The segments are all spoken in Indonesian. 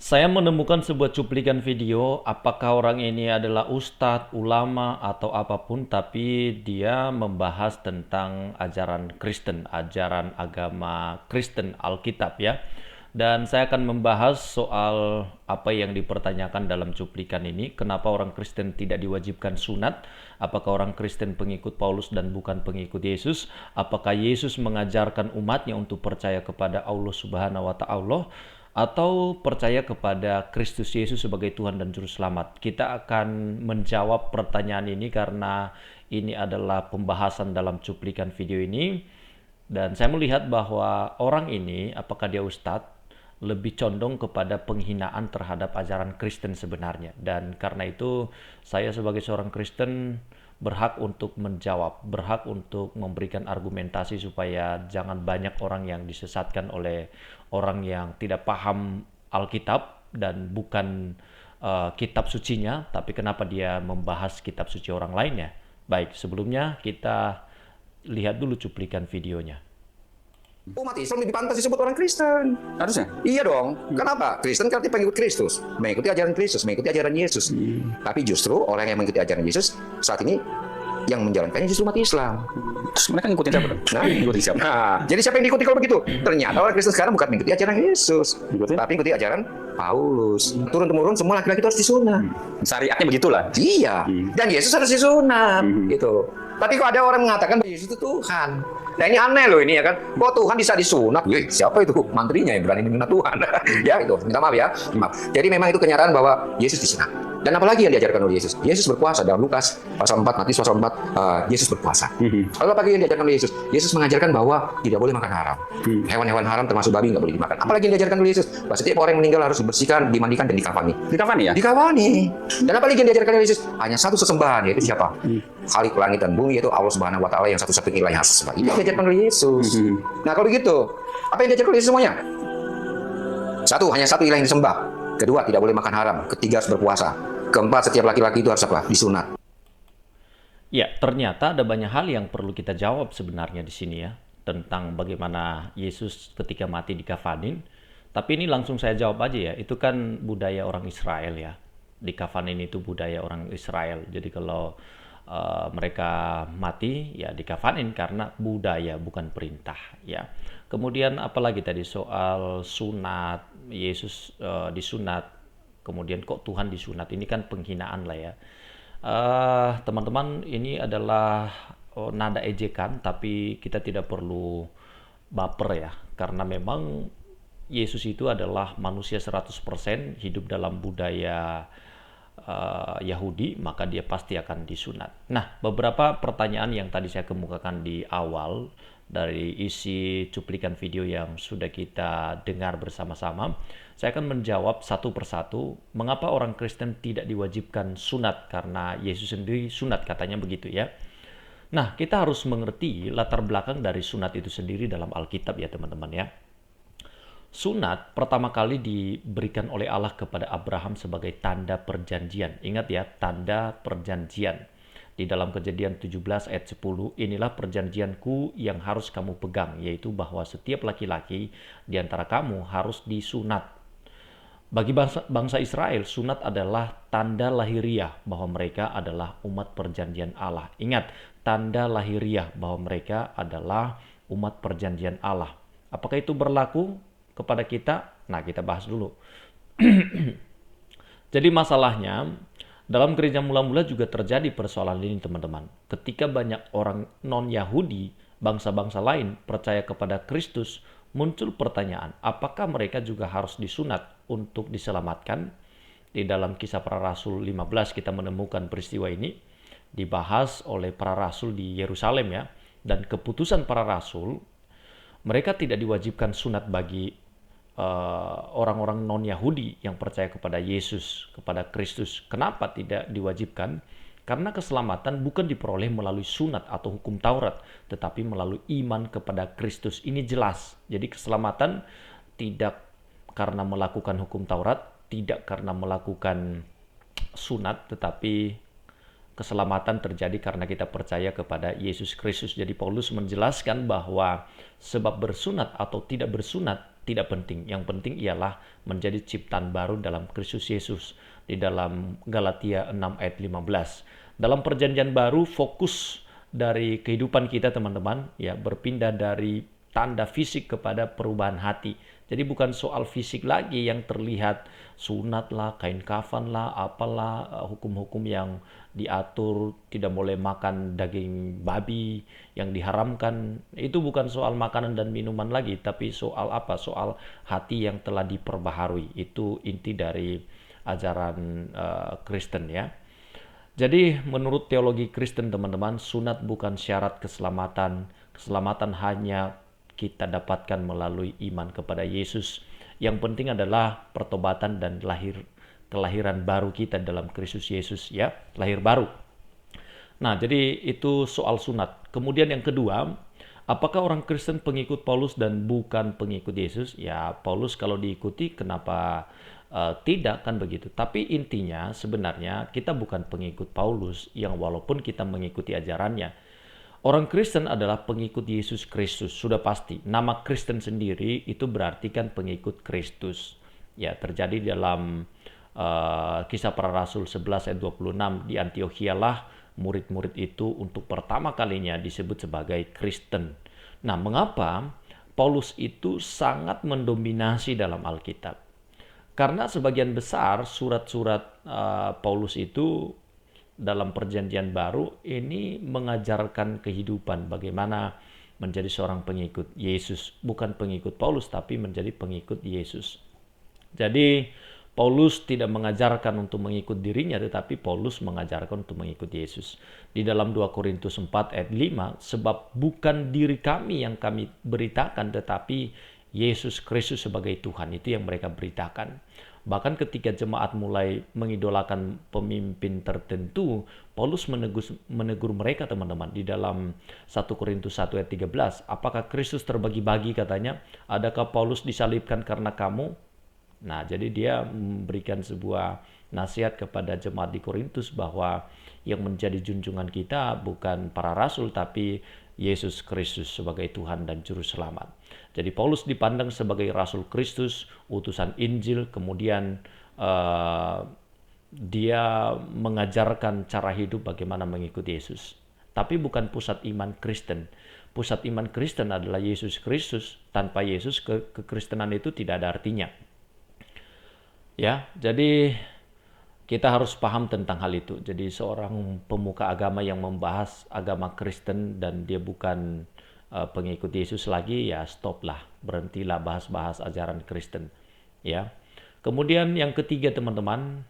Saya menemukan sebuah cuplikan video, apakah orang ini adalah ustadz, ulama, atau apapun, tapi dia membahas tentang ajaran Kristen, ajaran agama Kristen, Alkitab ya. Dan saya akan membahas soal apa yang dipertanyakan dalam cuplikan ini, kenapa orang Kristen tidak diwajibkan sunat, apakah orang Kristen pengikut Paulus dan bukan pengikut Yesus, apakah Yesus mengajarkan umatnya untuk percaya kepada Allah Subhanahu wa Ta'ala, atau percaya kepada Kristus Yesus sebagai Tuhan dan Juru Selamat. Kita akan menjawab pertanyaan ini karena ini adalah pembahasan dalam cuplikan video ini. Dan saya melihat bahwa orang ini, apakah dia ustadz, lebih condong kepada penghinaan terhadap ajaran Kristen sebenarnya. Dan karena itu saya sebagai seorang Kristen berhak untuk menjawab, berhak untuk memberikan argumentasi supaya jangan banyak orang yang disesatkan oleh orang yang tidak paham Alkitab dan bukan kitab sucinya, tapi kenapa dia membahas kitab suci orang lainnya. Baik, sebelumnya kita lihat dulu cuplikan videonya. Umat Islam lebih pantas disebut orang Kristen. Harusnya? Iya dong. Kenapa? Kristen kan artinya pengikut Kristus, mengikuti ajaran Kristus, mengikuti ajaran Yesus. Tapi justru orang yang mengikuti ajaran Yesus saat ini yang menjalankannya justru umat Islam. Terus mereka ngikutin siapa? Nah, jadi siapa yang diikuti kalau begitu? Ternyata orang Kristen sekarang bukan mengikuti ajaran Yesus, tapi mengikuti ajaran Paulus. Turun-temurun semua laki-laki itu harus disunat. Syariatnya begitulah. Iya. Dan Yesus harus disunat. Gitu. Tapi kok ada orang mengatakan bahwa Yesus itu Tuhan. Nah ini aneh loh ini ya kan. Kok Tuhan bisa disunat? Siapa itu? Mantrinya yang berani menyunat Tuhan. Ya itu. Minta maaf ya. Maaf. Jadi memang itu kenyataan bahwa Yesus disunat. Dan apalagi yang diajarkan oleh Yesus? Yesus berkuasa dalam Lukas pasal 4, Matius pasal 4, Yesus berkuasa. Lalu apalagi yang diajarkan oleh Yesus? Yesus mengajarkan bahwa tidak boleh makan haram. Hewan-hewan haram termasuk babi nggak boleh dimakan. Apalagi yang diajarkan oleh Yesus? Bahwa setiap orang yang meninggal harus dibersihkan, dimandikan, dan dikafani. Dikafani ya? Dikafani. Dan apalagi yang diajarkan oleh Yesus? Hanya satu sesembahan, yaitu siapa? Khalik langit dan bumi, yaitu Allah Subhanahu wa Ta'ala yang satu-satunya ilah yang harus disembah. Ini yang diajarkan oleh Yesus. Nah kalau begitu, apa yang diajarkan oleh Yesus semuanya? Satu, hanya satu ilah yang disembah. Kedua, tidak boleh makan haram. Ketiga, harus berpuasa. Keempat, setiap laki-laki itu harus apa? Disunat. Ya, ternyata ada banyak hal yang perlu kita jawab sebenarnya di sini ya, tentang bagaimana Yesus ketika mati dikafanin. Tapi ini langsung saya jawab aja ya, itu kan budaya orang Israel ya. Dikafanin itu budaya orang Israel. Jadi kalau mereka mati ya dikafanin karena budaya bukan perintah ya. Kemudian apalagi tadi soal sunat, Yesus disunat, kemudian kok Tuhan disunat, ini kan penghinaan lah ya. Teman-teman, ini adalah nada ejekan, tapi kita tidak perlu baper ya, karena memang Yesus itu adalah manusia 100%, hidup dalam budaya Yahudi, maka dia pasti akan disunat. Nah, beberapa pertanyaan yang tadi saya kemukakan di awal dari isi cuplikan video yang sudah kita dengar bersama-sama, saya akan menjawab satu persatu. Mengapa orang Kristen tidak diwajibkan sunat? Karena Yesus sendiri sunat, katanya begitu ya. Nah, kita harus mengerti latar belakang dari sunat itu sendiri dalam Alkitab ya teman-teman ya. Sunat pertama kali diberikan oleh Allah kepada Abraham sebagai tanda perjanjian. Ingat ya, tanda perjanjian. Di dalam Kejadian 17 ayat 10, inilah perjanjianku yang harus kamu pegang, yaitu bahwa setiap laki-laki di antara kamu harus disunat. Bagi bangsa Israel, sunat adalah tanda lahiriah bahwa mereka adalah umat perjanjian Allah. Ingat, tanda lahiriah bahwa mereka adalah umat perjanjian Allah. Apakah itu berlaku kepada kita? Nah, kita bahas dulu. Jadi masalahnya, dalam gereja mula-mula juga terjadi persoalan ini teman-teman. Ketika banyak orang non-Yahudi, bangsa-bangsa lain percaya kepada Kristus, muncul pertanyaan, apakah mereka juga harus disunat untuk diselamatkan? Di dalam Kisah Para Rasul 15 kita menemukan peristiwa ini, dibahas oleh para rasul di Yerusalem ya. Dan keputusan para rasul, mereka tidak diwajibkan sunat bagi orang-orang non-Yahudi yang percaya kepada Yesus, kepada Kristus. Kenapa tidak diwajibkan? Karena keselamatan bukan diperoleh melalui sunat atau hukum Taurat, tetapi melalui iman kepada Kristus. Ini jelas. Jadi keselamatan tidak karena melakukan hukum Taurat, tidak karena melakukan sunat, tetapi keselamatan terjadi karena kita percaya kepada Yesus Kristus. Jadi Paulus menjelaskan bahwa sebab bersunat atau tidak bersunat tidak penting. Yang penting ialah menjadi ciptaan baru dalam Kristus Yesus. Di dalam Galatia 6 ayat 15. Dalam perjanjian baru, fokus dari kehidupan kita teman-teman ya berpindah dari tanda fisik kepada perubahan hati. Jadi bukan soal fisik lagi yang terlihat, sunat lah, kain kafan lah, apalah, hukum-hukum yang diatur, tidak boleh makan daging babi yang diharamkan. Itu bukan soal makanan dan minuman lagi, tapi soal apa? Soal hati yang telah diperbaharui. Itu inti dari ajaran Kristen ya. Jadi menurut teologi Kristen teman-teman, sunat bukan syarat keselamatan. Keselamatan hanya kita dapatkan melalui iman kepada Yesus. Yang penting adalah pertobatan dan kelahiran baru kita dalam Kristus Yesus ya, lahir baru. Nah, jadi itu soal sunat. Kemudian yang kedua, apakah orang Kristen pengikut Paulus dan bukan pengikut Yesus? Ya, Paulus kalau diikuti kenapa tidak kan begitu. Tapi intinya sebenarnya kita bukan pengikut Paulus yang walaupun kita mengikuti ajarannya. Orang Kristen adalah pengikut Yesus Kristus, sudah pasti. Nama Kristen sendiri itu berarti kan pengikut Kristus. Ya, terjadi dalam Kisah Para Rasul 11 ayat 26, di Antiokhia lah murid-murid itu untuk pertama kalinya disebut sebagai Kristen. Nah, mengapa Paulus itu sangat mendominasi dalam Alkitab? Karena sebagian besar surat-surat Paulus itu dalam perjanjian baru ini mengajarkan kehidupan bagaimana menjadi seorang pengikut Yesus, bukan pengikut Paulus tapi menjadi pengikut Yesus. Jadi Paulus tidak mengajarkan untuk mengikut dirinya, tetapi Paulus mengajarkan untuk mengikut Yesus. Di dalam 2 Korintus 4 ayat 5, sebab bukan diri kami yang kami beritakan, tetapi Yesus Kristus sebagai Tuhan, itu yang mereka beritakan. Bahkan ketika jemaat mulai mengidolakan pemimpin tertentu, Paulus menegur mereka teman-teman. Di dalam 1 Korintus 1 ayat 13, apakah Kristus terbagi-bagi katanya? Adakah Paulus disalibkan karena kamu? Nah, jadi dia memberikan sebuah nasihat kepada jemaat di Korintus bahwa yang menjadi junjungan kita bukan para rasul tapi Yesus Kristus sebagai Tuhan dan Juru Selamat. Jadi Paulus dipandang sebagai Rasul Kristus, utusan Injil, kemudian dia mengajarkan cara hidup bagaimana mengikuti Yesus. Tapi bukan pusat iman Kristen. Pusat iman Kristen adalah Yesus Kristus. Tanpa Yesus kekristenan itu tidak ada artinya. Ya, jadi kita harus paham tentang hal itu. Jadi seorang pemuka agama yang membahas agama Kristen dan dia bukan pengikut Yesus lagi, ya stop lah, berhentilah bahas-bahas ajaran Kristen. Ya. Kemudian yang ketiga teman-teman,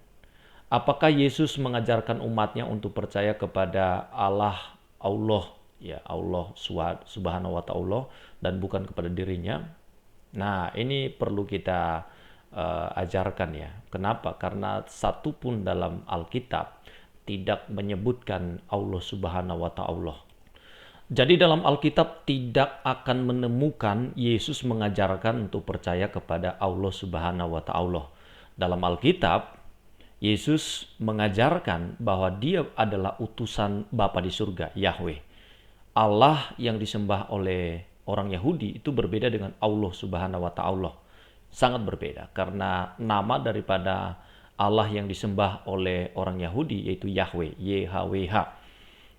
apakah Yesus mengajarkan umatnya untuk percaya kepada Allah, ya Allah Subhanahu wa Ta'ala dan bukan kepada dirinya? Nah, ini perlu kita ajarkan ya. Kenapa? Karena satu pun dalam Alkitab tidak menyebutkan Allah Subhanahu wa Ta'ala. Jadi dalam Alkitab tidak akan menemukan Yesus mengajarkan untuk percaya kepada Allah Subhanahu wa Ta'ala. Dalam Alkitab, Yesus mengajarkan bahwa dia adalah utusan Bapa di surga, Yahweh. Allah yang disembah oleh orang Yahudi itu berbeda dengan Allah Subhanahu wa Ta'ala. Sangat berbeda karena nama daripada Allah yang disembah oleh orang Yahudi yaitu Yahweh, YHWH.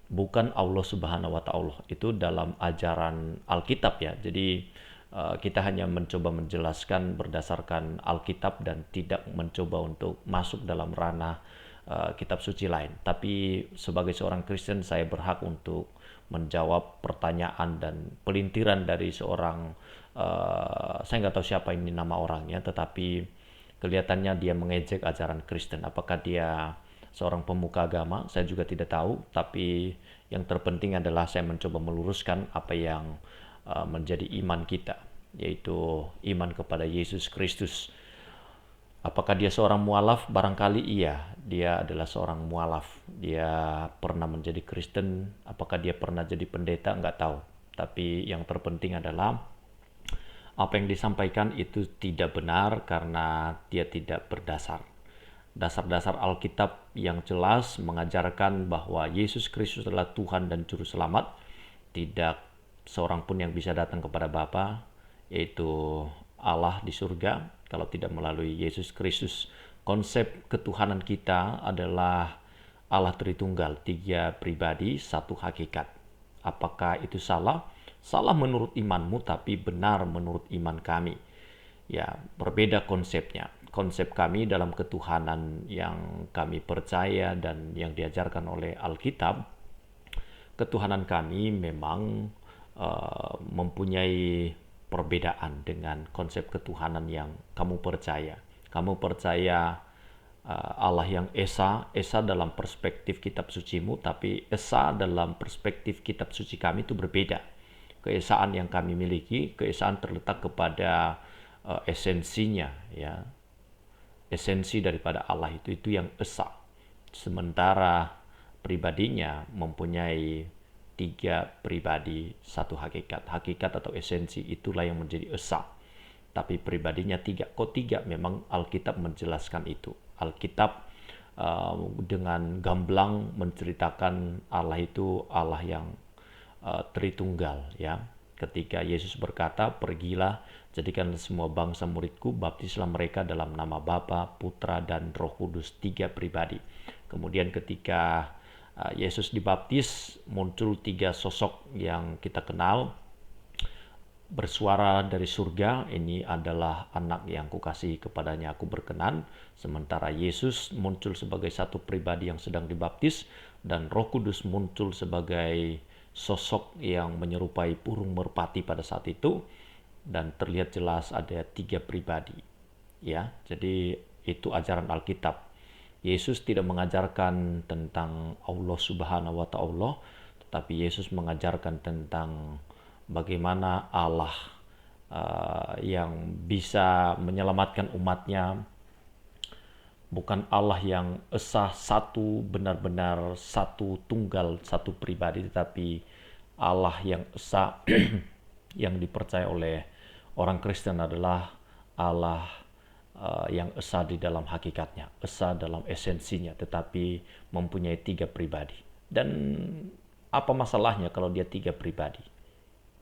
Bukan Allah Subhanahu wa Ta'ala. Itu dalam ajaran Alkitab ya. Jadi kita hanya mencoba menjelaskan berdasarkan Alkitab dan tidak mencoba untuk masuk dalam ranah kitab suci lain. Tapi sebagai seorang Kristen saya berhak untuk menjawab pertanyaan dan pelintiran dari seorang saya nggak tahu siapa ini nama orangnya, tetapi kelihatannya dia mengejek ajaran Kristen. Apakah dia seorang pemuka agama? Saya juga tidak tahu, tapi yang terpenting adalah saya mencoba meluruskan apa yang menjadi iman kita, yaitu iman kepada Yesus Kristus. Apakah dia seorang mualaf? Barangkali iya, dia adalah seorang mualaf. Dia pernah menjadi Kristen. Apakah dia pernah jadi pendeta? Nggak tahu. Tapi yang terpenting adalah apa yang disampaikan itu tidak benar karena dia tidak berdasar. Dasar-dasar Alkitab yang jelas mengajarkan bahwa Yesus Kristus adalah Tuhan dan Juru Selamat. Tidak seorang pun yang bisa datang kepada Bapa, yaitu Allah di surga kalau tidak melalui Yesus Kristus. Konsep ketuhanan kita adalah Allah Tritunggal, 3 pribadi, 1 hakikat. Apakah itu salah? Salah menurut imanmu, tapi benar menurut iman kami. Ya, berbeda konsepnya. Konsep kami dalam ketuhanan yang kami percaya dan yang diajarkan oleh Alkitab, ketuhanan kami memang mempunyai perbedaan dengan konsep ketuhanan yang kamu percaya. Kamu percaya Allah yang Esa dalam perspektif kitab sucimu, tapi Esa dalam perspektif kitab suci kami itu berbeda. Keesaan yang kami miliki, keesaan terletak kepada esensinya, ya. Esensi daripada Allah itu yang Esa. Sementara pribadinya mempunyai 3 pribadi, 1 hakikat. Hakikat atau esensi itulah yang menjadi Esa. Tapi pribadinya 3. Kok 3? Memang Alkitab menjelaskan itu. Alkitab dengan gamblang menceritakan Allah itu Allah yang Tritunggal, ya. Ketika Yesus berkata, "Pergilah, jadikan semua bangsa muridku, baptislah mereka dalam nama Bapa, Putra, dan Roh Kudus," 3 pribadi. Kemudian ketika Yesus dibaptis, muncul 3 sosok yang kita kenal, bersuara dari surga, "Ini adalah anak yang kukasihi, kepadanya aku berkenan." Sementara Yesus muncul sebagai 1 pribadi yang sedang dibaptis, dan Roh Kudus muncul sebagai sosok yang menyerupai burung merpati pada saat itu, dan terlihat jelas ada 3 pribadi, ya. Jadi itu ajaran Alkitab. Yesus tidak mengajarkan tentang Allah Subhanahu wa Ta'ala, tetapi Yesus mengajarkan tentang bagaimana Allah yang bisa menyelamatkan umatnya, bukan Allah yang Esa, satu, benar-benar satu, tunggal, satu pribadi, tetapi Allah yang Esa yang dipercaya oleh orang Kristen adalah Allah yang Esa di dalam hakikatnya, Esa dalam esensinya, tetapi mempunyai 3 pribadi. Dan apa masalahnya kalau dia 3 pribadi?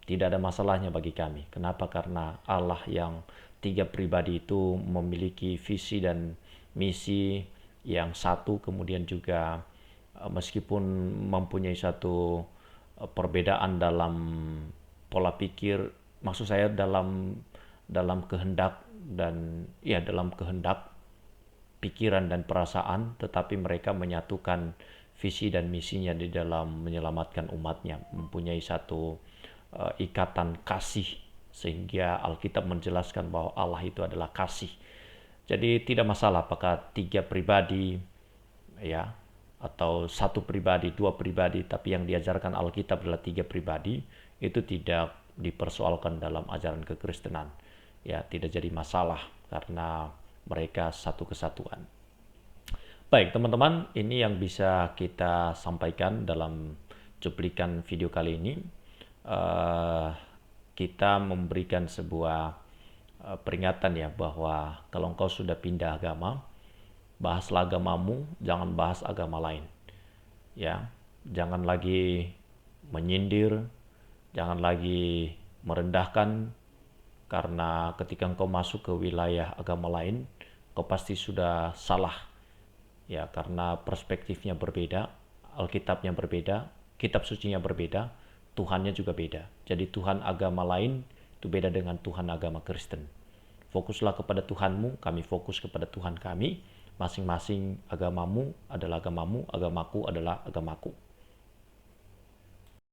Tidak ada masalahnya bagi kami. Kenapa? Karena Allah yang 3 pribadi itu memiliki visi dan misi yang satu, kemudian juga meskipun mempunyai satu perbedaan dalam pola pikir, maksud saya dalam kehendak dan ya dalam kehendak, pikiran dan perasaan, tetapi mereka menyatukan visi dan misinya di dalam menyelamatkan umatnya, mempunyai satu ikatan kasih, sehingga Alkitab menjelaskan bahwa Allah itu adalah kasih. Jadi tidak masalah apakah 3 pribadi, ya, atau 1 pribadi, 2 pribadi, tapi yang diajarkan Alkitab adalah 3 pribadi. Itu tidak dipersoalkan dalam ajaran kekristenan, ya, tidak jadi masalah karena mereka satu kesatuan. Baik teman-teman, ini yang bisa kita sampaikan dalam cuplikan video kali ini. Kita memberikan sebuah peringatan, ya, bahwa kalau engkau sudah pindah agama, bahaslah agamamu, jangan bahas agama lain, ya. Jangan lagi menyindir, jangan lagi merendahkan, karena ketika engkau masuk ke wilayah agama lain, engkau pasti sudah salah, ya, karena perspektifnya berbeda, Alkitabnya berbeda, kitab sucinya berbeda, Tuhannya juga beda. Jadi Tuhan agama lain itu beda dengan Tuhan agama Kristen. Fokuslah kepada Tuhanmu, kami fokus kepada Tuhan kami. Masing-masing agamamu adalah agamamu, agamaku adalah agamaku.